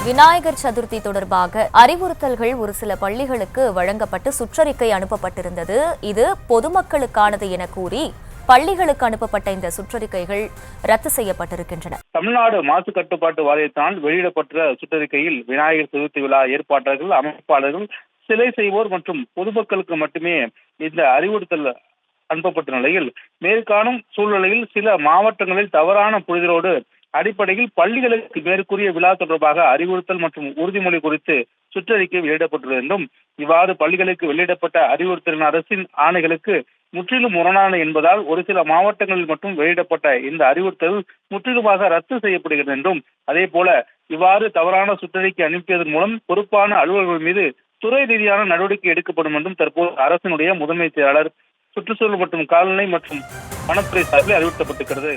விநாயகர் சதுர்த்தி தொடர்பாக அறிவுறுத்தல்கள் ஒரு சில பள்ளிகளுக்கு வழங்கப்பட்டு சுற்றறிக்கை அனுப்பப்பட்டிருந்தது. இது பொதுமக்களுக்கானது என கூறி பள்ளிகளுக்கு அனுப்பப்பட்ட இந்த சுற்றறிக்கைகள் ரத்து செய்யப்பட்டிருக்கின்றன. தமிழ்நாடு மாசு கட்டுப்பாட்டு வாரியத்தால் வெளியிடப்பட்ட சுற்றறிக்கையில் விநாயகர் சதுர்த்தி விழா ஏற்பாட்டாளர்கள், அமைப்பாளர்கள், சிலை செய்வோர் மற்றும் பொதுமக்களுக்கு மட்டுமே இந்த அறிவுறுத்தல் அனுப்பப்பட்ட நிலையில் மேற்காணும் சூழ்நிலையில் சில மாவட்டங்களில் தவறான புரிதலோடு அடிப்படையில் பள்ளிகளுக்கு மேற்கூறிய விழா தொடர்பாக அறிவுறுத்தல் மற்றும் உறுதிமொழி குறித்து சுற்றறிக்கை வெளியிடப்பட்டுள்ளது என்றும், இவ்வாறு பள்ளிகளுக்கு வெளியிடப்பட்ட அறிவுறுத்தலின் அரசின் ஆணைகளுக்கு முற்றிலும் முரணான என்பதால் ஒரு சில மாவட்டங்களில் மட்டும் வெளியிடப்பட்ட இந்த அறிவுறுத்தல் முற்றிலுமாக ரத்து செய்யப்படுகிறது என்றும், அதே போல இவ்வாறு தவறான சுற்றறிக்கை அனுப்பியதன் மூலம் பொறுப்பான அலுவலர்கள் மீது துறை ரீதியான நடவடிக்கை எடுக்கப்படும் என்றும் தற்போது அரசினுடைய முதன்மை செயலாளர், சுற்றுச்சூழல் மற்றும் காலநிலை மற்றும் வனத்துறை சார்பில் அறிவுறுத்தப்பட்டிருக்கிறது.